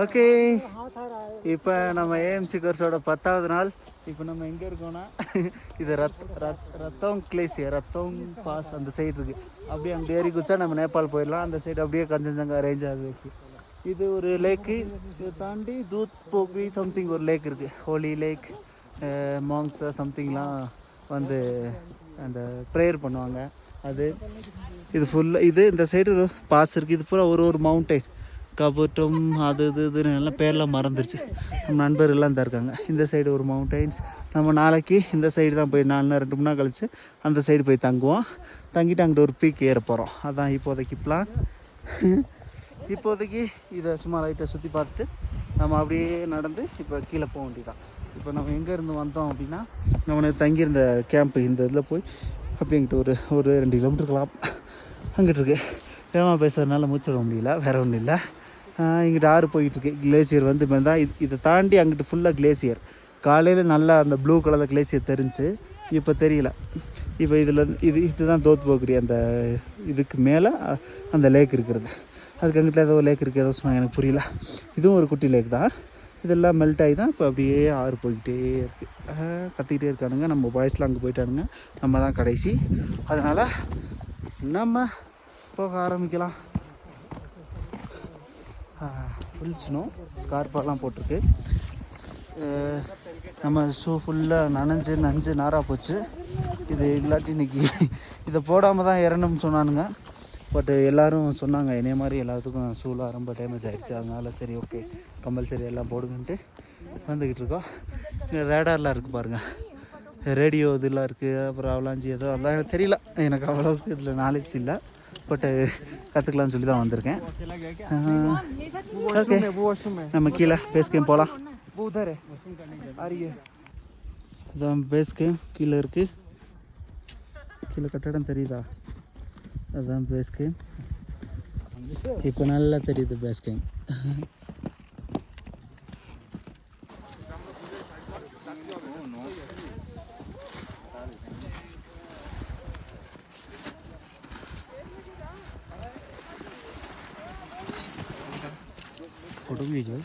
Okay, இப்போ நம்ம AMC கோர்ஸோட 10வது நாள். இப்போ நம்ம எங்கே இருக்கோம்னா இது ரத்தோங் கிளேசியர், ரத்தோங் பாஸ் அந்த சைடு இருக்குது. அப்படியே அங்கே ஏறி குச்சா நம்ம நேபாள் போயிடலாம். அந்த சைடு அப்படியே கஞ்சன்ஜங்கா ரேஞ்ச் அது இருக்குது. இது ஒரு லேக்கு. இதை தாண்டி தூத் போக்ரி சம்திங் ஒரு லேக் இருக்குது. ஹோலி லேக். மாங்ஸ் சம்திங்லாம் வந்து அந்த ப்ரேயர் பண்ணுவாங்க. அது இது ஃபுல்லாக இது இந்த சைடு பாஸ் இருக்குது. இது பூரா ஒரு மவுண்டைன் கபட்டம் அது இதுன்னு எல்லாம் பேர்லாம் மறந்துருச்சு. நம்ம நண்பர்கள்லாம் தான் இருக்காங்க. இந்த சைடு ஒரு மவுண்டைன்ஸ். நம்ம நாளைக்கு இந்த சைடு தான் போய் 4 2 மணி நேரம் கழிச்சு அந்த சைடு போய் தங்குவோம். தங்கிட்டு அங்கிட்ட ஒரு பீக் ஏற போகிறோம். அதான் இப்போதைக்கு பிளான். இப்போதைக்கு இதை சும்மா லைட்டை சுற்றி பார்த்துட்டு நம்ம அப்படியே நடந்து இப்போ கீழே போக வேண்டியதான். இப்போ நம்ம எங்கேருந்து வந்தோம் அப்படின்னா, நம்ம தங்கியிருந்த கேம்ப்பு இந்த இதில் போய் அப்படி எங்கிட்ட ஒரு 2 கிலோமீட்டர் இருக்கலாம். அங்கிட்டு இருக்கு. வேகமாக பேசுறதுனால மூச்சு விட முடியல, வேறு ஒன்றும் இல்லை. இங்கிட்ட ஆறு போயிட்டுருக்கு. கிளேசியர் வந்து இப்போ தான் இதை தாண்டி அங்கிட்டு ஃபுல்லாக கிளேசியர். காலையில் நல்லா அந்த ப்ளூ கலரில் கிளேசியர் தெரிஞ்சு, இப்போ தெரியல. இப்போ இதில் இதுதான் தோத் போக்ரி. அந்த இதுக்கு மேலே அந்த லேக் இருக்கிறது. அதுக்கு அங்கிட்ட ஏதோ லேக் இருக்குது, ஏதோ சொன்னாங்க, எனக்கு புரியல. இதுவும் ஒரு குட்டி லேக் தான். இதெல்லாம் மெல்ட் ஆகி தான் இப்போ அப்படியே ஆறு போய்கிட்டே இருக்குது. கத்திக்கிட்டே இருக்கானுங்க. நம்ம பாய்ஸ்லாம் அங்கே போயிட்டானுங்க. நம்ம தான் கடைசி. அதனால் நம்ம போக ஆரம்பிக்கலாம். ஃபுல் ஸ்னோ, ஸ்கார்ஃபெல்லாம் போட்டிருக்கு. நம்ம ஷூ ஃபுல்லாக நனைஞ்சு நாராக போச்சு. இது இல்லாட்டி இன்னைக்கு இதை போடாமல் தான் இறணும்னு சொன்னானுங்க. பட் எல்லோரும் சொன்னாங்க என்னைய மாதிரி எல்லாத்துக்கும் ஷூலாம் ரொம்ப டேமேஜ் ஆகிடுச்சு. அதனால் சரி ஓகே கம்பல்சரி எல்லாம் போடுங்கன்ட்டு வந்துக்கிட்டு இருக்கோம். ரேடார்லாம் இருக்குது பாருங்கள், ரேடியோ இதெல்லாம் இருக்குது. அப்புறம் அவலாஞ்சி ஏதோ அதெல்லாம் எனக்கு தெரியல. எனக்கு அவ்வளோவுக்கு இதில் நாலேஜ் இல்லை. பட்டு கற்றுக்கலான்னு சொல்லி தான் வந்திருக்கேன். ஓகே, நம்ம கீழே பேஸ் கேம் போகலாம். அதான் பேஸ் கேம் கீழே இருக்குது. கீழே கட்டடம் தெரியுதா? அதுதான் பேஸ் கேம். இப்போ நல்லா தெரியுது பேஸ் கேம். फोटो भी भेजो।